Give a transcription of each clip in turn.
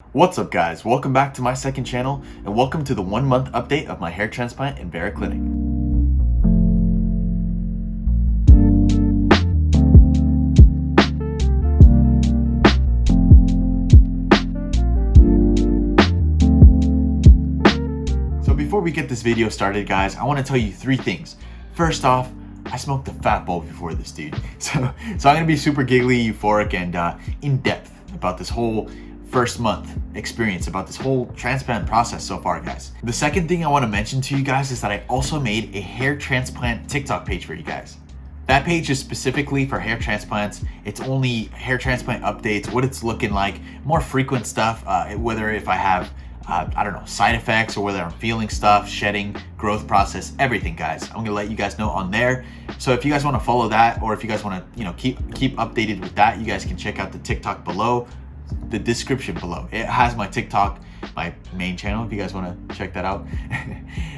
What's up guys, welcome back to my second channel and welcome to the 1 month update of my hair transplant in Vera clinic. So before we get this video started guys, I want to tell you 3 things. First off, I smoked a fat bowl before this dude. So I'm going to be super giggly, euphoric, and in depth about this whole first month experience, about this whole transplant process so far guys. The second thing I want to mention to you guys is that I also made a hair transplant TikTok page for you guys. That page is specifically for hair transplants. It's only hair transplant updates, what it's looking like, more frequent stuff, whether if I have I don't know, side effects or whether I'm feeling stuff, shedding, growth process, everything guys. I'm gonna let you guys know on there. So if you guys want to follow that, or if you guys want to, keep updated with that, you guys can check out the TikTok below, the description below. It has my TikTok, my main channel, if you guys want to check that out.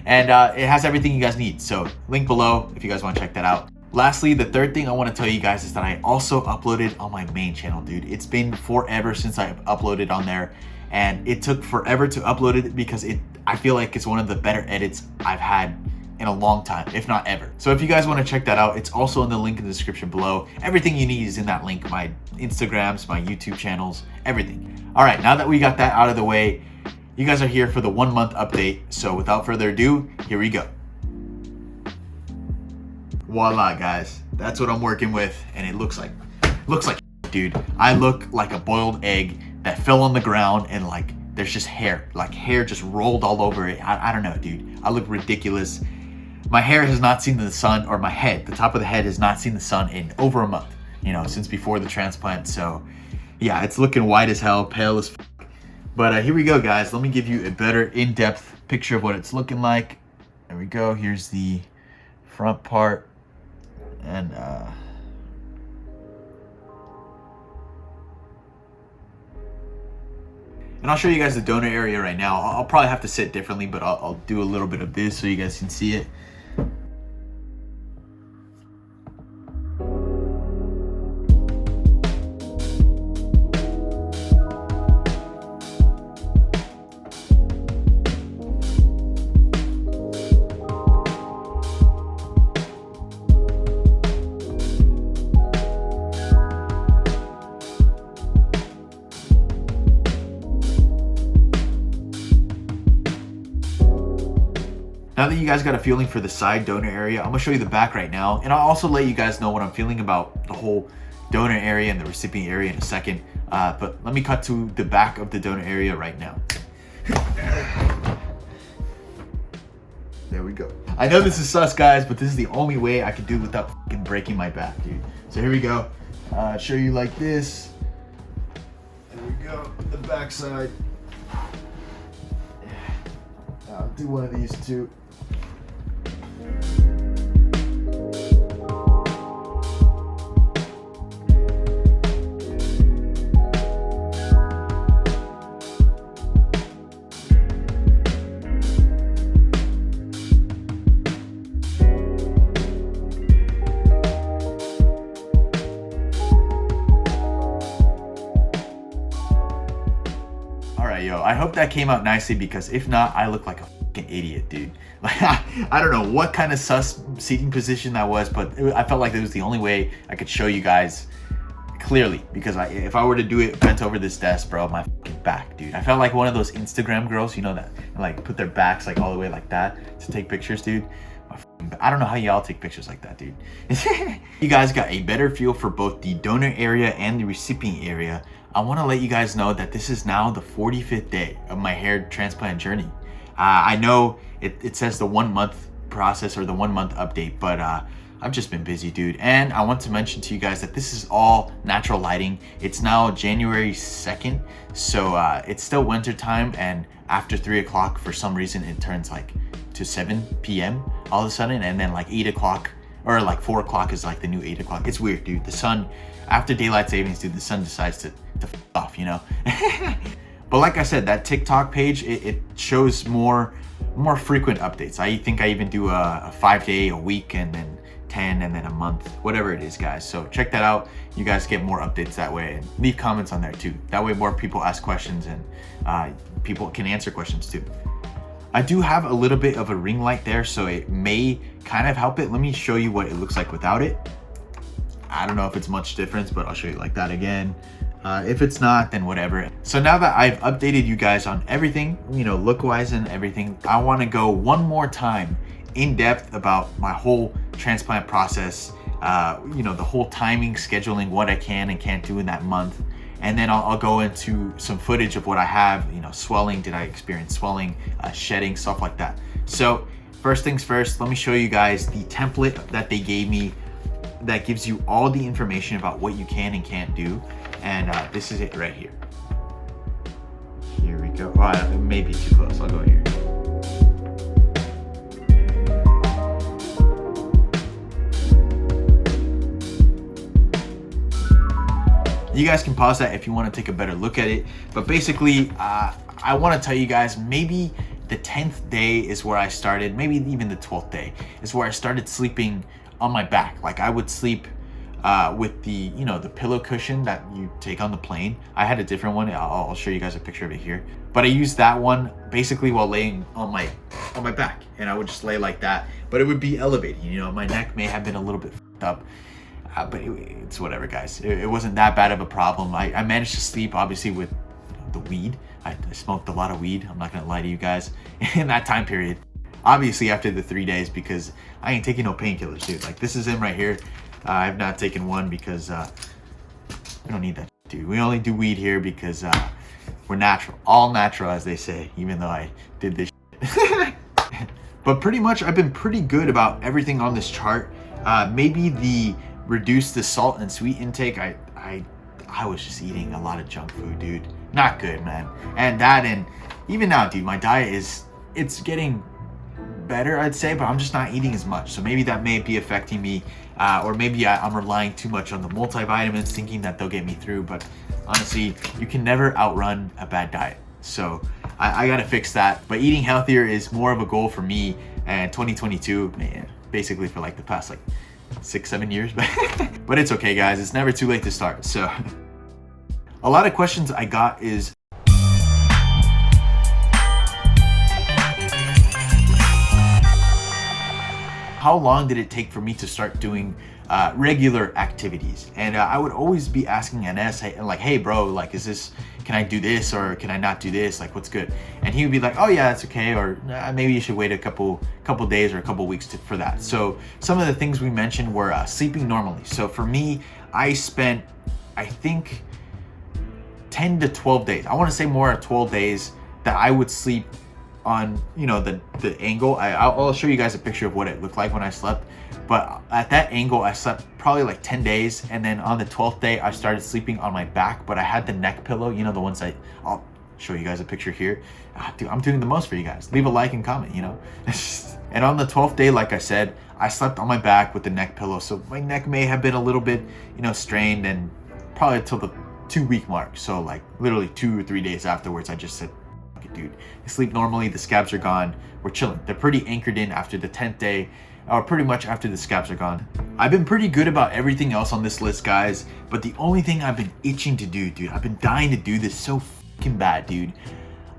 And it has everything you guys need. So link below if you guys want to check that out. Lastly, the third thing I want to tell you guys is that I also uploaded on my main channel, dude. It's been forever since I uploaded on there. And it took forever to upload it because I feel like it's one of the better edits I've had in a long time, if not ever. So if you guys want to check that out, it's also in the link in the description below. Everything you need is in that link, my Instagrams, my YouTube channels, everything. All right, now that we got that out of the way, you guys are here for the 1 month update. So without further ado, here we go. Voila guys, that's what I'm working with. And it looks like dude, I look like a boiled egg that fell on the ground and like there's just hair just rolled all over it. I don't know dude, I look ridiculous. My hair has not seen the sun, or my head, the top of the head has not seen the sun in over a month, since before the transplant. So yeah, it's looking white as hell, pale as fuck. But here we go guys, let me give you a better in-depth picture of what it's looking like. There we go, here's the front part. And I'll show you guys the donor area right now. I'll probably have to sit differently, but I'll do a little bit of this so you guys can see it. Now that you guys got a feeling for the side donor area, I'm gonna show you the back right now. And I'll also let you guys know what I'm feeling about the whole donor area and the recipient area in a second. But let me cut to the back of the donor area right now. There we go. I know this is sus guys, but this is the only way I can do it without fucking breaking my back, dude. So here we go. Show you like this. There we go, the back side. I'll do one of these too. Yo, I hope that came out nicely, because if not, I look like a fucking idiot, dude. Like, I don't know what kind of sus seating position that was, but I felt like it was the only way I could show you guys clearly, because if I were to do it bent over this desk, bro, my fucking back, dude. I felt like one of those Instagram girls, that like put their backs like all the way like that to take pictures, dude. I don't know how y'all take pictures like that, dude. You guys got a better feel for both the donor area and the recipient area. I want to let you guys know that this is now the 45th day of my hair transplant journey. I know it says the 1 month process or the 1 month update, but I've just been busy, dude. And I want to mention to you guys that this is all natural lighting. It's now January 2nd, so it's still winter time, and after 3 o'clock, for some reason, it turns like to 7 p.m. all of a sudden, and then like 8 o'clock or like 4 o'clock is like the new 8 o'clock. It's weird, dude. The sun, after daylight savings, dude, the sun decides to f off, But like I said, that TikTok page, it shows more frequent updates. I think I even do a 5 day, a week, and then 10, and then a month, whatever it is, guys. So check that out. You guys get more updates that way, and leave comments on there too. That way more people ask questions, and people can answer questions too. I do have a little bit of a ring light there, so it may kind of help it. Let me show you what it looks like without it. I don't know if it's much difference, but I'll show you like that again. If it's not, then whatever. So now that I've updated you guys on everything, you know, look-wise and everything, I want to go one more time in depth about my whole transplant process, you know, the whole timing, scheduling, what I can and can't do in that month. And then I'll go into some footage of what I have, you know, swelling, did I experience swelling, shedding, stuff like that. So first things first, let me show you guys the template that they gave me that gives you all the information about what you can and can't do. And this is it right here. Here we go. Oh, it may be too close, I'll go here. You guys can pause that if you want to take a better look at it. But basically, I want to tell you guys, maybe the 10th day is where I started, maybe even the 12th day is where I started sleeping on my back. Like I would sleep with the, you know, the pillow cushion that you take on the plane. I had a different one. I'll show you guys a picture of it here. But I used that one basically while laying on my back, and I would just lay like that. But it would be elevated. You know, my neck may have been a little bit fucked up. But it's whatever, guys. It wasn't that bad of a problem. I managed to sleep, obviously, with the weed. I smoked a lot of weed. I'm not gonna lie to you guys. In that time period, obviously after the 3 days, because I ain't taking no painkillers, dude. Like this is him right here. I've not taken one because we don't need that, dude. We only do weed here because we're natural, all natural, as they say. Even though I did this shit. But pretty much, I've been pretty good about everything on this chart. Maybe the reduce the salt and sweet intake. I was just eating a lot of junk food, dude. Not good, man. And even now, dude, my diet it's getting better, I'd say, but I'm just not eating as much. So maybe that may be affecting me, or maybe I'm relying too much on the multivitamins, thinking that they'll get me through. But honestly, you can never outrun a bad diet. So I gotta fix that. But eating healthier is more of a goal for me. And 2022, man, basically for like the past 6-7 years, but it's okay, guys. It's never too late to start. So a lot of questions I got is, how long did it take for me to start doing regular activities? And I would always be asking NS, hey bro, like, can I do this or can I not do this? Like, what's good? And he would be like, oh yeah, that's okay. Or maybe you should wait a couple days or a couple weeks for that. So some of the things we mentioned were sleeping normally. So for me, I spent, I think 10 to 12 days. I want to say more 12 days that I would sleep on, you know, the angle. I'll show you guys a picture of what it looked like when I slept. But at that angle, I slept probably like 10 days. And then on the 12th day, I started sleeping on my back, but I had the neck pillow, you know, the ones I'll show you guys a picture here. Dude, I'm doing the most for you guys. Leave a like and comment, you know. And on the 12th day, like I said, I slept on my back with the neck pillow. So my neck may have been a little bit, you know, strained, and probably until the 2-week mark. So like literally 2 or 3 days afterwards, I just said, dude, I sleep normally, the scabs are gone, we're chilling. They're pretty anchored in after the 10th day, or pretty much after the scabs are gone. I've been pretty good about everything else on this list, guys, but the only thing I've been itching to do, dude, I've been dying to do this so fucking bad, dude.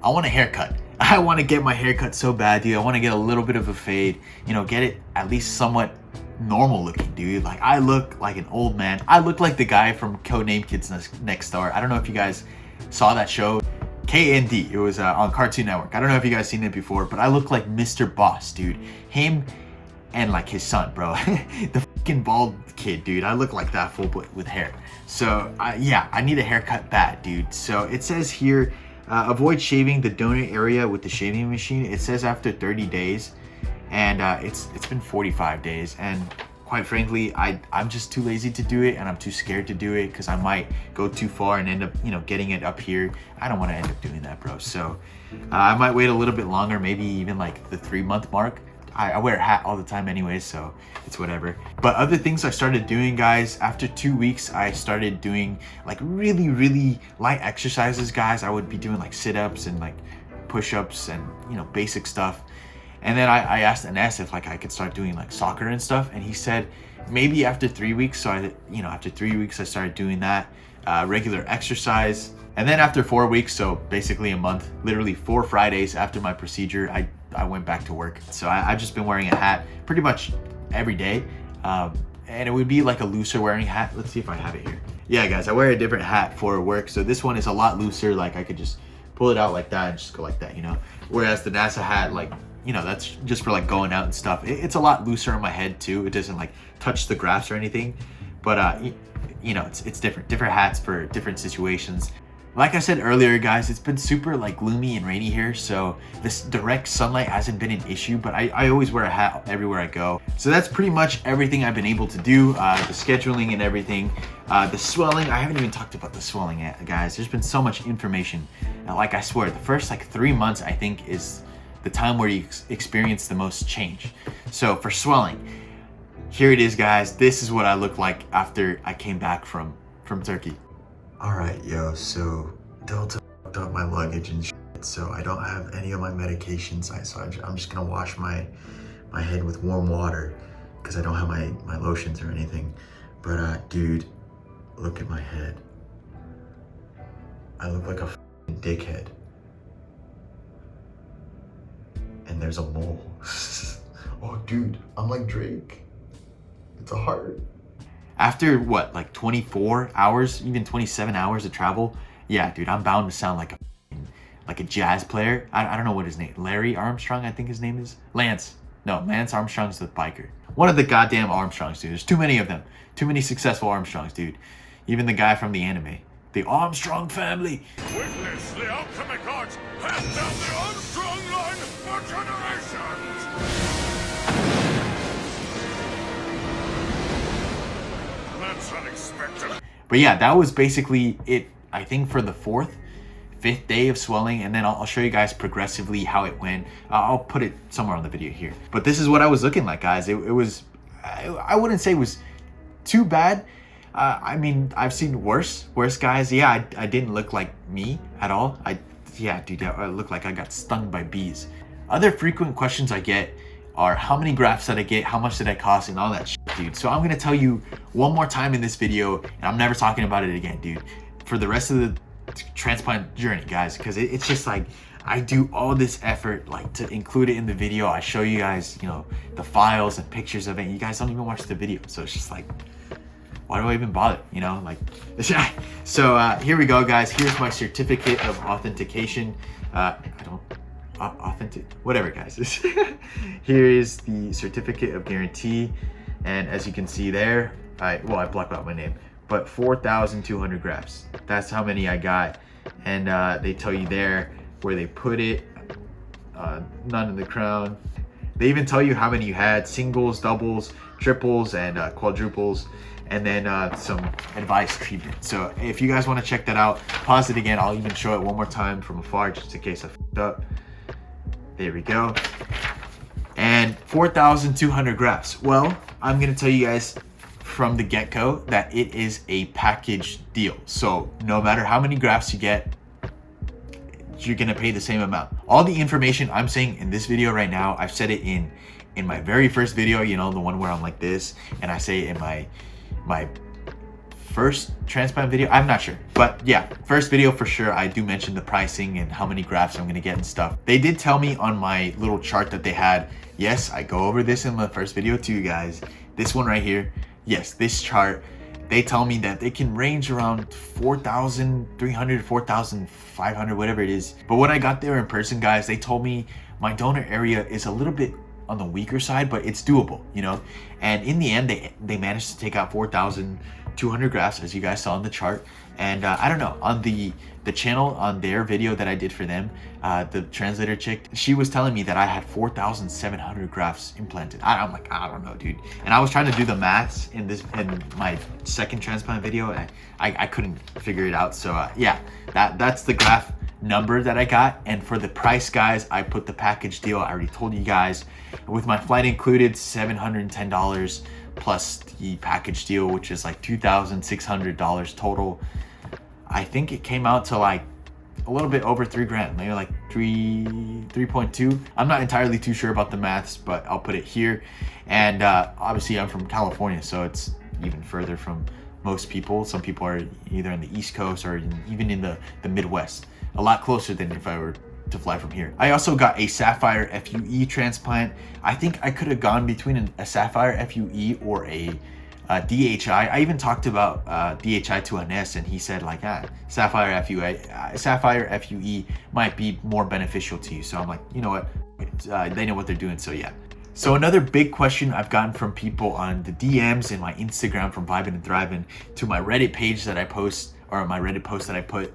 I want a haircut. I want to get my haircut so bad, dude. I want to get a little bit of a fade, you know, get it at least somewhat normal looking, dude. Like, I look like an old man. I look like the guy from Codename Kids Next Door. I don't know if you guys saw that show. KND. It was on Cartoon Network. I don't know if you guys seen it before, but I look like Mr. Boss, dude. Him and like his son, bro. The fucking bald kid, dude. I look like that fool, but with hair. So yeah, I need a haircut bad, dude. So it says here, avoid shaving the donor area with the shaving machine. It says after 30 days, and it's been 45 days, and quite frankly, I'm just too lazy to do it, and I'm too scared to do it because I might go too far and end up, you know, getting it up here. I don't want to end up doing that, bro. So I might wait a little bit longer, maybe even like the 3-month mark. I wear a hat all the time anyway, so it's whatever. But other things I started doing, guys, after 2 weeks, I started doing like really, really light exercises, guys. I would be doing like sit-ups and like push-ups and, you know, basic stuff. And then I asked Anas if like I could start doing like soccer and stuff, and he said maybe after 3 weeks. So after 3 weeks, I started doing that, regular exercise. And then after 4 weeks, so basically a month, literally 4 Fridays after my procedure, I went back to work. So I've just been wearing a hat pretty much every day. And it would be like a looser wearing hat. Let's see if I have it here. Yeah, guys, I wear a different hat for work. So this one is a lot looser. Like I could just pull it out like that and just go like that, Whereas the NASA hat, like, that's just for like going out and stuff. It's a lot looser on my head too. It doesn't like touch the grafts or anything. But, it's different hats for different situations. Like I said earlier, guys, it's been super like gloomy and rainy here, so this direct sunlight hasn't been an issue, but I always wear a hat everywhere I go. So that's pretty much everything I've been able to do, the scheduling and everything. The swelling, I haven't even talked about the swelling yet, guys. There's been so much information. And like I swear, the first like 3 months, I think, is the time where you experience the most change. So for swelling, here it is, guys. This is what I look like after I came back from Turkey. All right, yo, so Delta fucked up my luggage and shit, so I don't have any of my medications. So I'm just gonna wash my head with warm water because I don't have my lotions or anything. But dude, look at my head. I look like a fucking dickhead. And there's a mole. Oh, dude, I'm like Drake. It's a heart. After what, like 24 hours, even 27 hours of travel, yeah, dude, I'm bound to sound like a jazz player. I don't know what his name, Larry Armstrong, I think his name is. Lance Armstrong's the biker. One of the goddamn Armstrongs, dude. There's too many of them. Too many successful Armstrongs, dude. Even the guy from the anime. The Armstrong family. Witness the alchemic arts passed down the Armstrong line for generations. That's unexpected. But yeah, that was basically it, I think, for the 5th day of swelling, and then I'll show you guys progressively how it went. I'll put it somewhere on the video here. But this is what I was looking like, guys. It was, I wouldn't say it was too bad. I mean, I've seen worse guys. Yeah, I didn't look like me at all. Yeah, dude, I look like I got stung by bees. Other frequent questions I get are how many grafts did I get, how much did it cost, and all that shit, dude. So I'm gonna tell you one more time in this video, and I'm never talking about it again, dude, for the rest of the transplant journey, guys, because it's just like I do all this effort like to include it in the video. I show you guys, the files and pictures of it. You guys don't even watch the video, so it's just like, why do I even bother? So here we go, guys. Here's my certificate of authentication. Whatever, guys. Here is the certificate of guarantee, and as you can see there, I blocked out my name, but 4,200 grafts. That's how many I got, and they tell you there where they put it. None in the crown. They even tell you how many you had: singles, doubles, triples, and quadruples, and then some advice treatment. So if you guys want to check that out, pause it again. I'll even show it one more time from afar just in case I fucked up. There we go. And 4,200 grafts. Well, I'm gonna tell you guys from the get-go that it is a package deal. So no matter how many grafts you get, you're gonna pay the same amount. All the information I'm saying in this video right now, I've said it in my very first video, the one where I'm like this, and I say it in my first transplant video. I'm not sure, but yeah, first video for sure, I do mention the pricing and how many grafts I'm gonna get and stuff. They did tell me on my little chart that they had. Yes, I go over this in my first video too, guys. This one right here. Yes, this chart. They tell me that they can range around 4,300, 4,500, whatever it is. But when I got there in person, guys, they told me my donor area is a little bit on the weaker side, but it's doable, And in the end, they managed to take out 4,200 grafts, as you guys saw in the chart. And I don't know, on the channel, on their video that I did for them, the translator chick, she was telling me that I had 4,700 grafts implanted. I'm like, I don't know, dude. And I was trying to do the maths in my second transplant video, and I couldn't figure it out. So yeah, that's the graft number that I got. And for the price, guys, I put the package deal. I already told you guys, with my flight included, $710 plus the package deal, which is like $2,600 total. I think it came out to like a little bit over 3 grand, maybe like 3.2. I'm not entirely too sure about the maths, but I'll put it here. And obviously I'm from California, so it's even further from most people. Some people are either in the East Coast or even in the Midwest, a lot closer than if I were to fly from here. I also got a Sapphire FUE transplant. I think I could have gone between a Sapphire FUE or a DHI. I even talked about DHI to Ines, and he said like, Sapphire FUE might be more beneficial to you. So I'm like, you know what? They know what they're doing, so yeah. So another big question I've gotten from people on the DMs and my Instagram from Vibin' and Thrivin' to my Reddit page that I post, or my Reddit post that I put,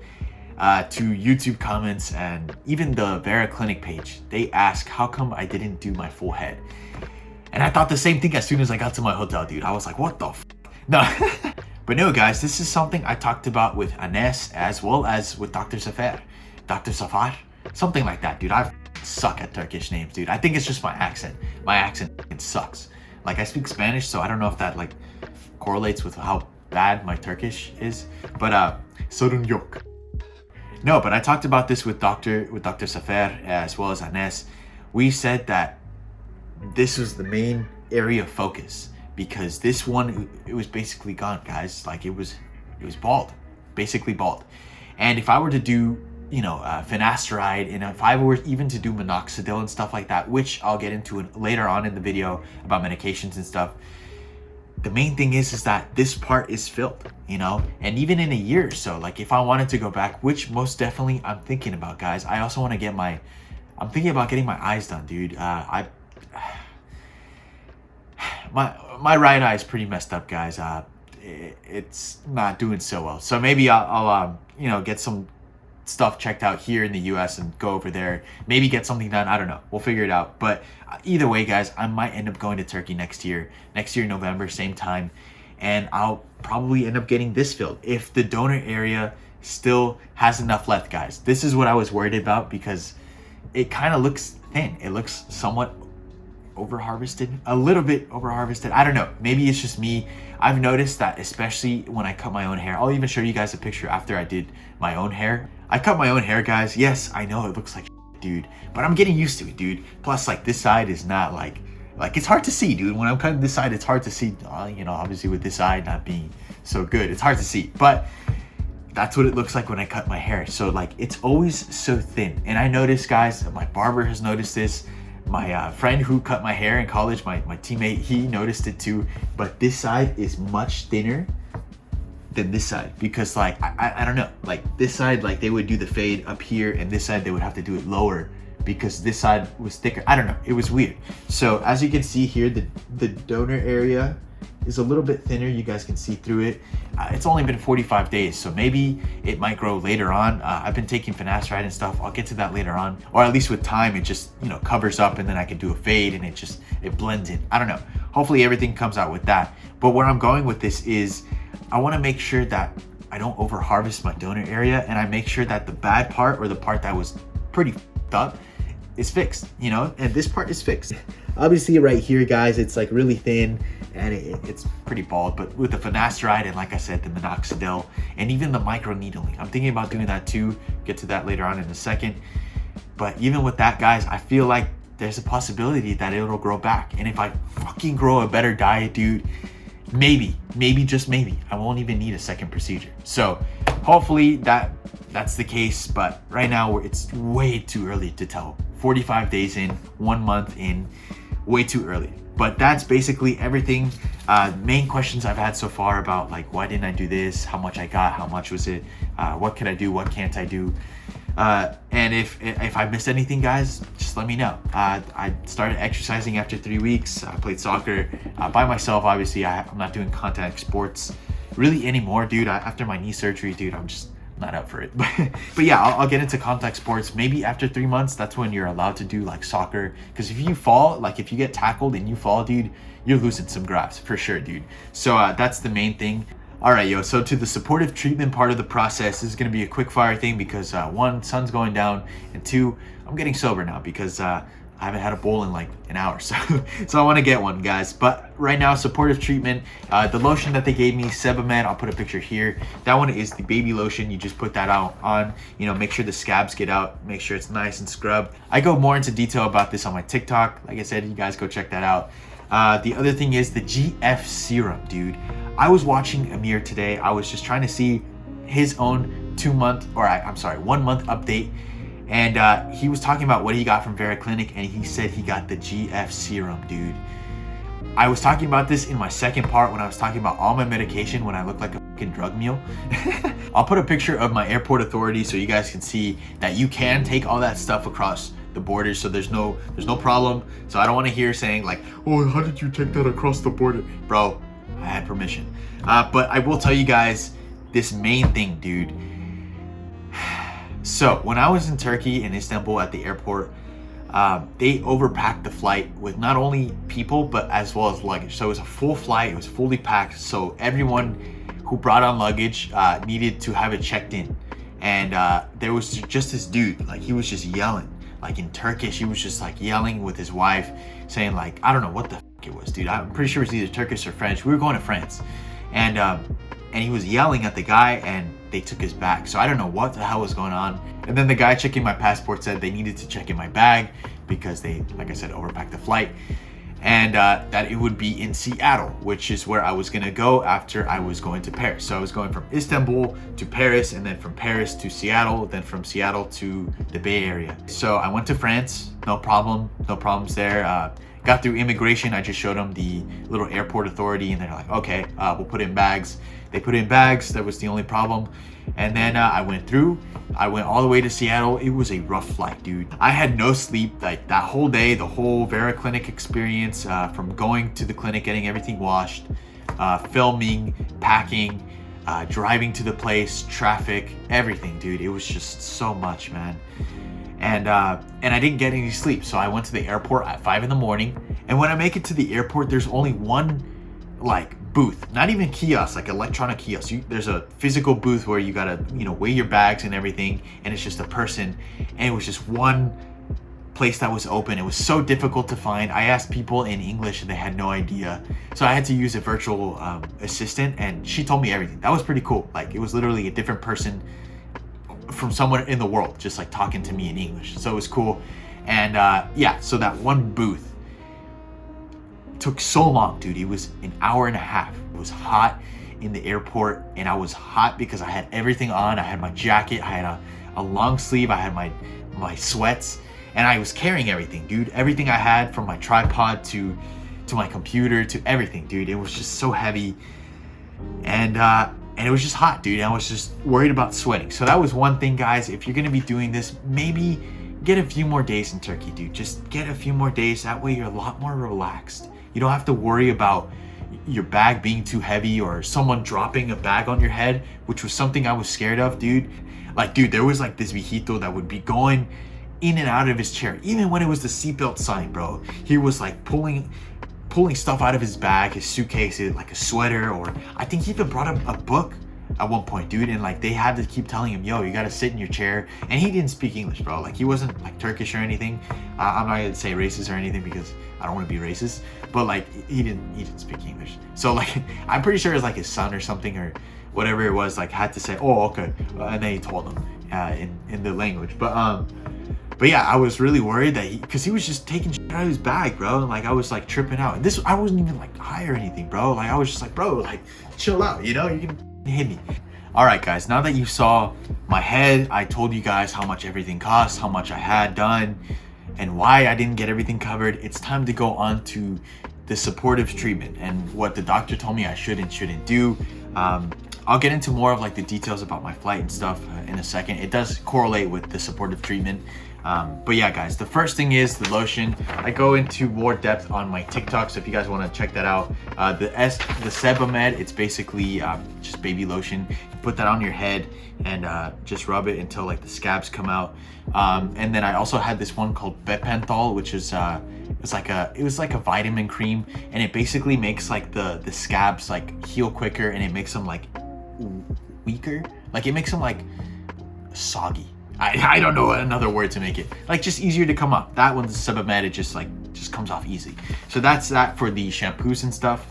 to YouTube comments and even the Vera clinic page, they ask how come I didn't do my full head. And I thought the same thing as soon as I got to my hotel, dude. I was like, what the f? No. But no, guys, this is something I talked about with Anes as well as with Dr. Safar. Dr. Safar? Something like that, dude. I suck at Turkish names, dude. I think it's just my accent. My accent sucks. Like, I speak Spanish, so I don't know if that like correlates with how bad my Turkish is. But sorun yok. No, but I talked about this with Dr. Safar as well as Anes. We said that this was the main area of focus because this one, it was basically gone, guys. Like it was bald, basically bald. And if I were to do, you know, finasteride, and if I were even to do minoxidil and stuff like that, which I'll get into later on in the video about medications and stuff, the main thing is that this part is filled, you know. And even in a year or so, like if I wanted to go back, which most definitely I'm thinking about, guys, I also want to get I'm thinking about getting my eyes done, dude. My right eye is pretty messed up, guys. It's not doing so well, so maybe I'll you know, get some stuff checked out here in the US and go over there, maybe get something done. I don't know, we'll figure it out. But either way, guys, I might end up going to Turkey next year November, same time, and I'll probably end up getting this filled if the donor area still has enough left, guys. This is what I was worried about because it kind of looks thin. It looks somewhat over harvested, a little bit over harvested. I don't know, maybe it's just me. I've noticed that especially when I cut my own hair. I'll even show you guys a picture after I did my own hair. I cut my own hair, guys. Yes, I know it looks like dude, but I'm getting used to it, dude. Plus, like, this side is not like it's hard to see, dude. When I'm cutting this side, it's hard to see, you know, obviously with this side not being so good, it's hard to see, but that's what it looks like when I cut my hair. So like, it's always so thin. And I noticed, guys, my barber has noticed this. My friend who cut my hair in college, my teammate, he noticed it too. But this side is much thinner than this side because like, I don't know, like this side, like they would do the fade up here, and this side they would have to do it lower because this side was thicker. I don't know, it was weird. So as you can see here, the donor area is a little bit thinner. You guys can see through it. It's only been 45 days, so maybe it might grow later on. I've been taking finasteride and stuff. I'll get to that later on, or at least with time, it just, you know, covers up, and then I can do a fade and it blends in. I don't know. Hopefully everything comes out with that. But where I'm going with this is I want to make sure that I don't over harvest my donor area, and I make sure that the bad part, or the part that was pretty f***ed up, is fixed, you know, and this part is fixed. Obviously right here, guys, it's like really thin and it's pretty bald, but with the finasteride and, like I said, the minoxidil and even the micro needling, I'm thinking about doing that too. Get to that later on in a second. But even with that, guys, I feel like there's a possibility that it'll grow back. And if I fucking grow a better diet, dude, maybe just maybe I won't even need a second procedure. So hopefully that's the case, but right now it's way too early to tell. 45 days in, 1 month in, way too early. But that's basically everything. Main questions I've had so far about like, why didn't I do this? How much I got? How much was it? What can I do? What can't I do? And if I missed anything, guys, just let me know. I started exercising after 3 weeks. I played soccer by myself. Obviously, I'm not doing contact sports really anymore, dude. After my knee surgery, dude, I'm just not up for it. But yeah, I'll get into contact sports maybe after 3 months. That's when you're allowed to do like soccer, because if you fall, like if you get tackled and you fall, dude, you're losing some grafts for sure, dude. So that's the main thing. All right, yo, so to the supportive treatment part of the process, this is going to be a quick fire thing because one, sun's going down, and two, I'm getting sober now because I haven't had a bowl in like an hour, so I want to get one, guys. But right now, supportive treatment, the lotion that they gave me, Sebamed, I'll put a picture here. That one is the baby lotion. You just put that out on, you know, make sure the scabs get out, make sure it's nice and scrubbed. I go more into detail about this on my TikTok. Like I said, you guys go check that out. The other thing is the GF serum, dude. I was watching Amir today. I was just trying to see his own 1 month update. And he was talking about what he got from Vera Clinic, and he said he got the GF serum, dude. I was talking about this in my second part when I was talking about all my medication when I look like a fucking drug mule. I'll put a picture of my airport authority so you guys can see that you can take all that stuff across the border, so there's no problem. So I don't want to hear saying like, oh, how did you take that across the border? Bro, I had permission. But I will tell you guys this main thing, dude. So when I was in Turkey, in Istanbul at the airport, they overpacked the flight with not only people, but as well as luggage. So it was a full flight, it was fully packed. So everyone who brought on luggage needed to have it checked in. And there was just this dude, like he was just yelling, like in Turkish, he was just like yelling with his wife, saying like, I don't know what the it was, dude. I'm pretty sure it was either Turkish or French. We were going to France. And he was yelling at the guy, and they took his bag. So I don't know what the hell was going on. And then the guy checking my passport said they needed to check in my bag because they, like I said, overpacked the flight. And that it would be in Seattle, which is where I was gonna go after I was going to Paris. So I was going from Istanbul to Paris, and then from Paris to Seattle, then from Seattle to the Bay Area. So I went to France, no problems there. Got through immigration. I just showed them the little airport authority, and they're like, okay, we'll put it in bags. They put it in bags. That was the only problem. And then I went through. I went all the way to Seattle. It was a rough flight, dude. I had no sleep like that whole day, the whole Vera Clinic experience, from going to the clinic, getting everything washed, filming, packing, driving to the place, traffic, everything, dude. It was just so much, man. And I didn't get any sleep. So I went to the airport at 5 a.m. And when I make it to the airport, there's only one like booth, not even kiosk, like electronic kiosk. There's a physical booth where you gotta, weigh your bags and everything, and it's just a person. And it was just one place that was open. It was so difficult to find. I asked people in English and they had no idea. So I had to use a virtual assistant, and she told me everything. That was pretty cool. Like it was literally a different person from somewhere in the world, just like talking to me in English. So it was cool. And yeah, so that one booth took so long, dude. It was an hour and a half. It was hot in the airport, and I was hot because I had everything on. I had my jacket, I had a long sleeve, I had my sweats, and I was carrying everything, dude. Everything I had, from my tripod to my computer to everything, dude. It was just so heavy. And it was just hot, dude. I was just worried about sweating. So that was one thing, guys. If you're gonna be doing this, maybe get a few more days in Turkey, dude. Just get a few more days. That way you're a lot more relaxed. You don't have to worry about your bag being too heavy or someone dropping a bag on your head, which was something I was scared of, dude. Like, dude, there was like this viejito that would be going in and out of his chair. Even when it was the seatbelt sign, bro. He was like pulling stuff out of his bag, his suitcase, like a sweater, or I think he even brought up a book at one point, dude. And like they had to keep telling him, yo, you gotta sit in your chair. And he didn't speak English, bro. Like he wasn't like Turkish or anything. I'm not gonna say racist or anything because I don't want to be racist, but like he didn't speak English. So like I'm pretty sure it was like his son or something or whatever it was, like had to say, oh, okay, and then he told him in the language. But yeah, I was really worried that because he was just taking shit out of his bag, bro. And like I was like tripping out. And I wasn't even like high or anything, bro. Like I was just like, bro, like chill out, you can hit me. All right, guys, now that you saw my head, I told you guys how much everything cost, how much I had done, and why I didn't get everything covered. It's time to go on to the supportive treatment and what the doctor told me I should and shouldn't do. I'll get into more of like the details about my flight and stuff in a second. It does correlate with the supportive treatment. But yeah, guys, the first thing is the lotion. I go into more depth on my TikTok, so if you guys want to check that out. The Sebamed, it's basically just baby lotion. You put that on your head and just rub it until like the scabs come out. And then I also had this one called Bepenthol, which is it was like a vitamin cream, and it basically makes like the scabs like heal quicker, and it makes them like weaker. Like it makes them like soggy. I don't know another word to make it. Like, just easier to come off. That one's Sebamed, it just comes off easy. So that's that for the shampoos and stuff.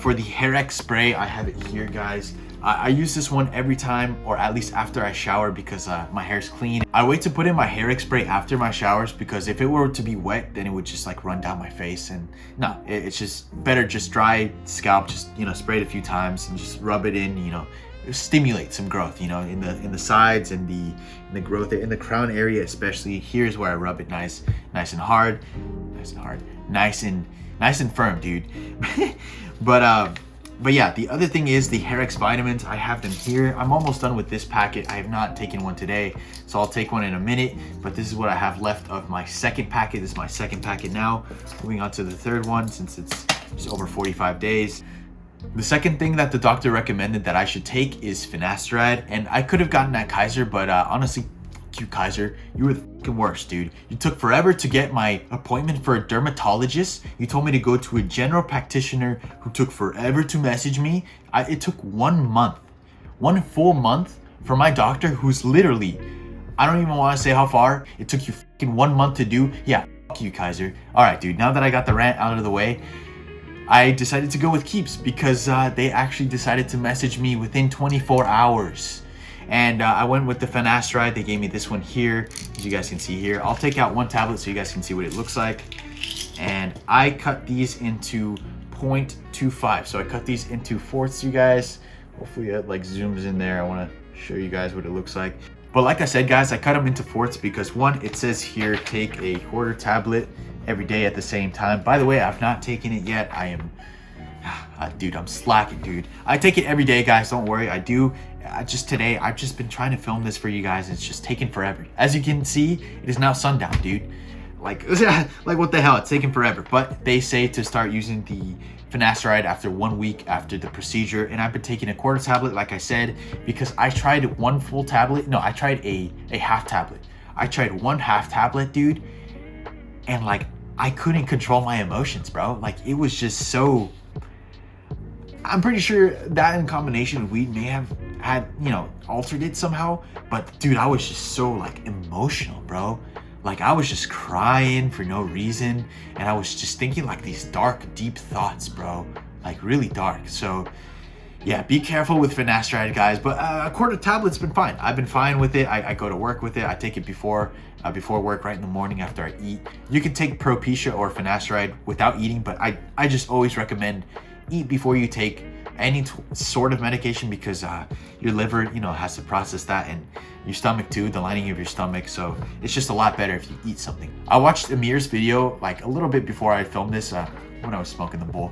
For the hair X spray, I have it here, guys. I use this one every time, or at least after I shower, because my hair's clean. I wait to put in my hair X spray after my showers, because if it were to be wet, then it would just like run down my face. And no, it's just better just dry scalp, just, you know, spray it a few times and just rub it in, you know, stimulate some growth, you know, in the sides and the growth in the crown area, especially. Here's where I rub it nice and hard, nice and firm, dude. But yeah, the other thing is the hair X vitamins. I have them here. I'm almost done with this packet. I have not taken one today, so I'll take one in a minute. But this is what I have left of my second packet. This is my second packet now. Moving on to the third one, since it's just over 45 days. The second thing that the doctor recommended that I should take is finasteride, and I could have gotten at Kaiser, but honestly, you Kaiser, you were the fucking worst, dude. You took forever to get my appointment for a dermatologist. You told me to go to a general practitioner who took forever to message me. It took 1 month, 1 full month for my doctor, who's literally, I don't even want to say how far. It took you fucking 1 month to do. Yeah, fuck you, Kaiser. All right, dude, now that I got the rant out of the way, I decided to go with Keeps, because they actually decided to message me within 24 hours. And I went with the finasteride. They gave me this one here, as you guys can see here. I'll take out one tablet so you guys can see what it looks like. And I cut these into 0.25. So I cut these into fourths, you guys. Hopefully it like zooms in there. I want to show you guys what it looks like. But like I said, guys, I cut them into fourths because, one, it says here, take a quarter tablet every day at the same time. By the way, I've not taken it yet. I am, dude, I'm slacking, dude. I take it every day, guys. Don't worry, I do. Today, I've just been trying to film this for you guys. It's just taking forever. As you can see, it is now sundown, dude. Like what the hell? It's taking forever. But they say to start using the finasteride after 1 week after the procedure. And I've been taking a quarter tablet, like I said, because I tried one full tablet. No, I tried a half tablet. I tried one half tablet, dude. And like, I couldn't control my emotions, bro. Like, it was just so... I'm pretty sure that in combination with weed may have had, you know, altered it somehow. But dude, I was just so like emotional, bro. Like, I was just crying for no reason. And I was just thinking like these dark, deep thoughts, bro. Like, really dark. So yeah, be careful with finasteride, guys. But a quarter tablet's been fine. I've been fine with it. I go to work with it. I take it before work, right in the morning after I eat. You can take Propecia or finasteride without eating, but I just always recommend eat before you take any sort of medication, because your liver, you know, has to process that, and your stomach too, the lining of your stomach. So it's just a lot better if you eat something. I watched Amir's video like a little bit before I filmed this, when I was smoking the bowl.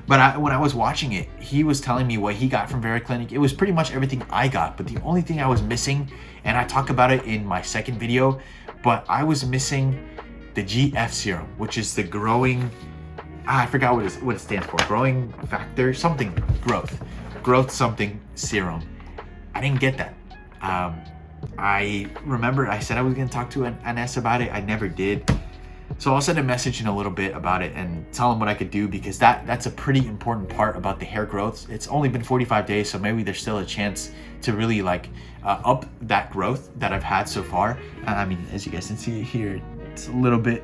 But when I was watching it, he was telling me what he got from Vera Clinic. It was pretty much everything I got, but the only thing I was missing, and I talk about it in my second video, but I was missing the GF serum, which is the growing, I forgot what it stands for. Growing factor something, growth something serum. I didn't get that. I remember I said I was gonna talk to Anes about it. I never did. So I'll send a message in a little bit about it and tell him what I could do, because that's a pretty important part about the hair growth. It's only been 45 days, so maybe there's still a chance to really like up that growth that I've had so far. I mean, as you guys can see here, it's a little bit.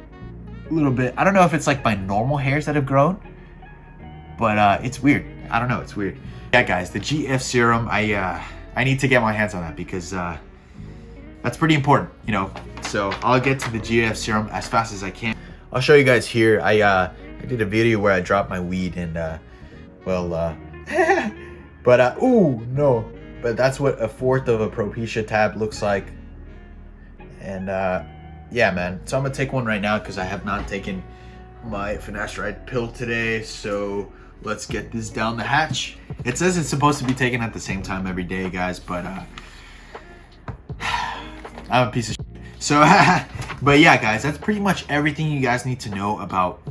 I don't know if it's like my normal hairs that have grown, but it's weird. I don't know, it's weird. Yeah, guys, the GF serum, I need to get my hands on that, because that's pretty important, you know. So I'll get to the GF serum as fast as I can. I'll show you guys here. I did a video where I dropped my weed, and ooh, no. But that's what a fourth of a Propecia tab looks like. And yeah, man. So I'm gonna take one right now, because I have not taken my finasteride pill today. So let's get this down the hatch. It says it's supposed to be taken at the same time every day, guys, but I'm a piece of shit. So, but yeah, guys, that's pretty much everything you guys need to know about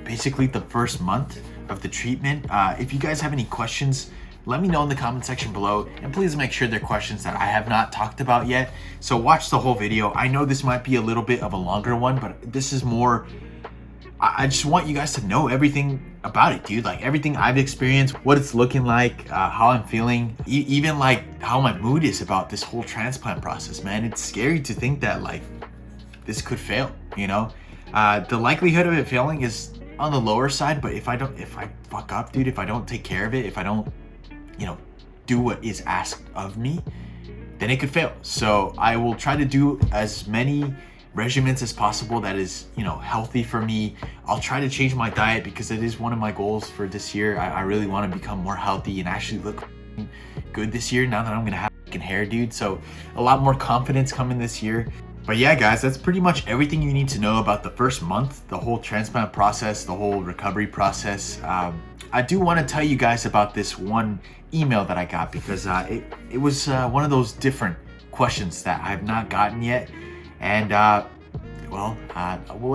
basically the first month of the treatment. If you guys have any questions, let me know in the comment section below, and please make sure they're questions that I have not talked about yet. So watch the whole video. I know this might be a little bit of a longer one, but this is more, I just want you guys to know everything about it, dude. Like everything I've experienced, what it's looking like, how I'm feeling, even like how my mood is about this whole transplant process, man. It's scary to think that like this could fail, you know? The likelihood of it failing is on the lower side, but if I fuck up, dude, if I don't take care of it, if I don't, you know, do what is asked of me, then it could fail. So I will try to do as many regimens as possible that is, you know, healthy for me. I'll try to change my diet because it is one of my goals for this year. I really want to become more healthy and actually look good this year now that I'm gonna have hair, dude. So a lot more confidence coming this year. But yeah, guys, that's pretty much everything you need to know about the first month, the whole transplant process, the whole recovery process. I do want to tell you guys about this one email that I got because it was one of those different questions that I've not gotten yet. And well,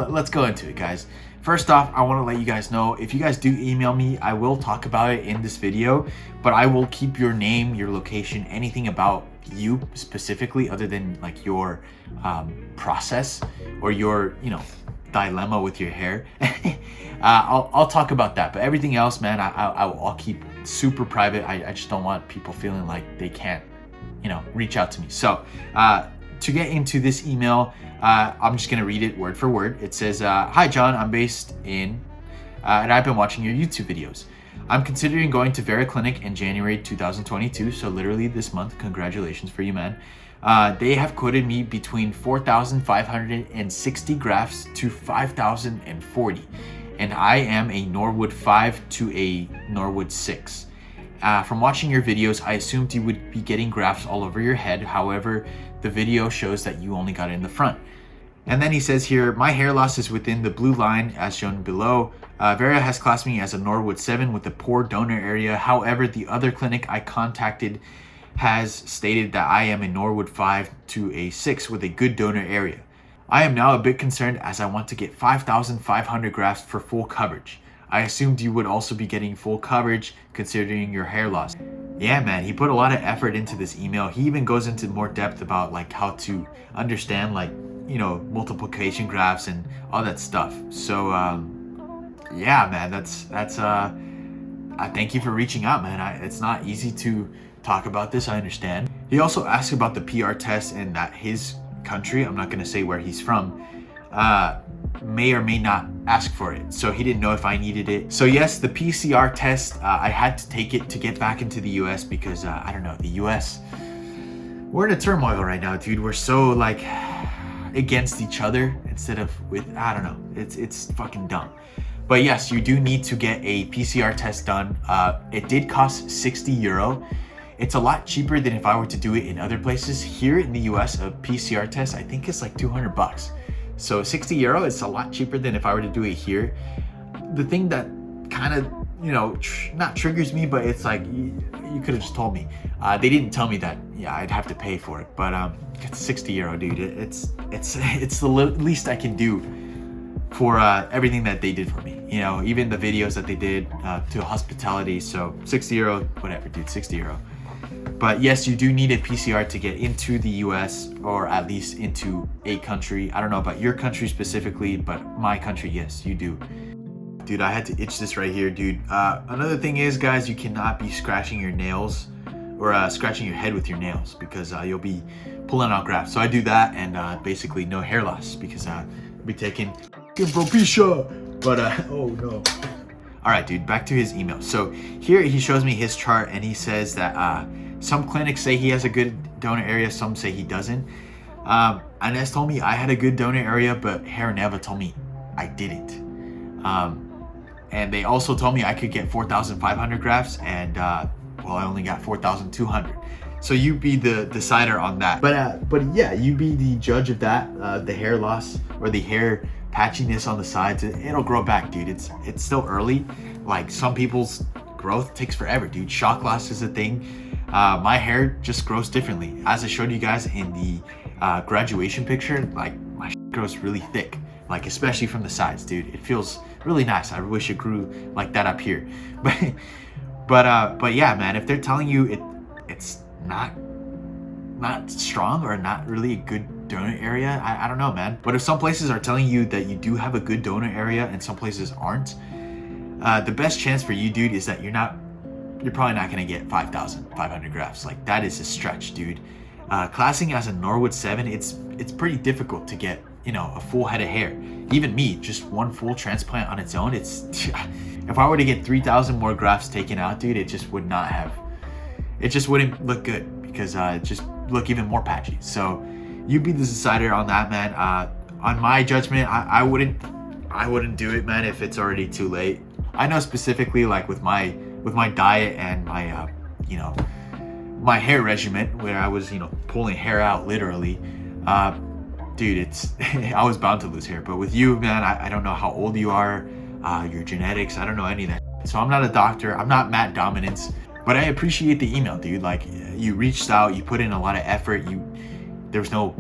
let's go into it, guys. First off, I want to let you guys know, if you guys do email me, I will talk about it in this video, but I will keep your name, your location, anything about you specifically other than like your process or your, you know, dilemma with your hair. I'll talk about that, but everything else, man, I'll keep super private. I just don't want people feeling like they can't, you know, reach out to me. So to get into this email, I'm just gonna read it word for word. It says, hi John, I'm based in, and I've been watching your YouTube videos. I'm considering going to Vera Clinic in January 2022, so literally this month. Congratulations for you, man. They have quoted me between 4,560 grafts to 5,040, and I am a Norwood 5 to a Norwood 6. From watching your videos, I assumed you would be getting grafts all over your head. However, the video shows that you only got it in the front. And then he says here, my hair loss is within the blue line as shown below. Vera has classed me as a Norwood 7 with a poor donor area. However, the other clinic I contacted has stated that I am a Norwood 5 to a 6 with a good donor area. I am now a bit concerned as I want to get 5,500 grafts for full coverage. I assumed you would also be getting full coverage considering your hair loss. Yeah, man, he put a lot of effort into this email. He even goes into more depth about like how to understand like, you know, multiplication graphs and all that stuff. So yeah, man, that's I thank you for reaching out, man. It's not easy to talk about this, I understand. He also asked about the PR test and that his country, I'm not gonna say where he's from, may or may not ask for it. So he didn't know if I needed it. So yes, the PCR test, I had to take it to get back into the US because I don't know, the US, we're in a turmoil right now, dude. We're so like against each other instead of with, I don't know, it's fucking dumb. But yes, you do need to get a PCR test done. It did cost 60 euro. It's a lot cheaper than if I were to do it in other places. Here in the US, a PCR test, I think it's like 200 bucks. So 60 euro is a lot cheaper than if I were to do it here. The thing that kind of, you know, not triggers me, but it's like, you could have just told me. They didn't tell me that, yeah, I'd have to pay for it. But it's 60 euro, dude. It's the least I can do for everything that they did for me. You know, even the videos that they did to hospitality. So 60 euro, whatever, dude, 60 euro. But yes, you do need a PCR to get into the US or at least into a country. I don't know about your country specifically, but my country, yes, you do. Dude, I had to itch this right here, dude. Another thing is, guys, you cannot be scratching your nails or scratching your head with your nails because you'll be pulling out grafts. So I do that and basically no hair loss because I'll be taking Propecia. But oh no. All right, dude, back to his email. So here he shows me his chart and he says that some clinics say he has a good donor area, some say he doesn't. Ines told me I had a good donor area, but Hair Neva told me I didn't. And they also told me I could get 4,500 grafts and well, I only got 4,200. So you be the decider on that. But yeah, you be the judge of that. The hair loss or the hair patchiness on the sides, it'll grow back, dude. It's still early. Like some people's growth takes forever, dude. Shock loss is a thing. My hair just grows differently. As I showed you guys in the graduation picture, like my shit grows really thick, like especially from the sides, dude. It feels really nice. I wish it grew like that up here. But yeah, man, if they're telling you it's not strong or not really a good donor area, I don't know, man. But if some places are telling you that you do have a good donor area and some places aren't, the best chance for you, dude, is that you're probably not gonna get 5,500 grafts. Like, that is a stretch, dude. Classing as a Norwood 7, it's pretty difficult to get, you know, a full head of hair. Even me, just one full transplant on its own, it's if I were to get 3,000 more grafts taken out, dude, it just wouldn't look good, because it just look even more patchy. So you be the decider on that, man. On my judgment, I wouldn't do it, man, if it's already too late. I know specifically, like with my diet and my you know, my hair regimen, where I was, you know, pulling hair out literally, dude, I was bound to lose hair. But with you, man, I don't know how old you are, your genetics, I don't know any of that. So I'm not a doctor, I'm not Matt Dominance, but I appreciate the email, dude. Like, you reached out, you put in a lot of effort, there was no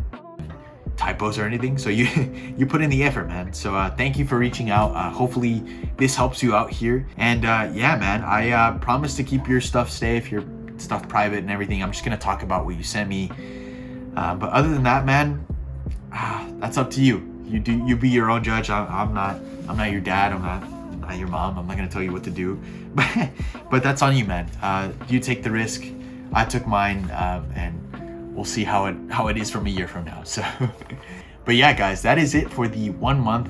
typos or anything, so you put in the effort, man. So thank you for reaching out. Hopefully this helps you out here. And yeah, man, I promise to keep your stuff safe, your stuff private and everything. I'm just gonna talk about what you sent me, but other than that, man, that's up to you. You be your own judge. I'm not your dad, I'm not your mom. I'm not gonna tell you what to do, but that's on you, man. You take the risk, I took mine, and we'll see how it is from a year from now. So but yeah, guys, that is it for the 1 month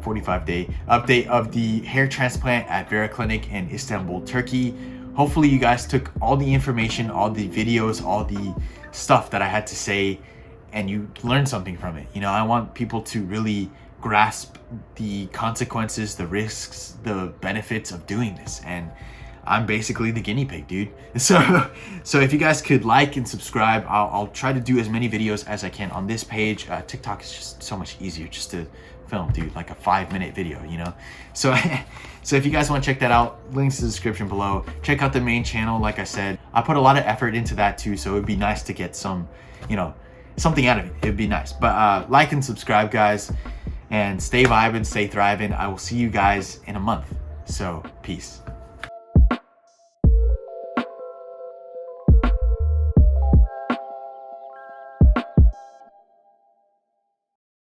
45-day update of the hair transplant at Vera Clinic in Istanbul, Turkey. Hopefully you guys took all the information, all the videos, all the stuff that I had to say, and you learned something from it. You know, I want people to really grasp the consequences, the risks, the benefits of doing this, and I'm basically the guinea pig, dude. So if you guys could like and subscribe, I'll try to do as many videos as I can on this page. TikTok is just so much easier just to film, dude, like a 5-minute video, you know? So if you guys want to check that out, links in the description below. Check out the main channel. Like I said, I put a lot of effort into that too, so it'd be nice to get some, you know, something out of it. It'd be nice. But like and subscribe, guys, and stay vibing, stay thriving. I will see you guys in a month. So peace.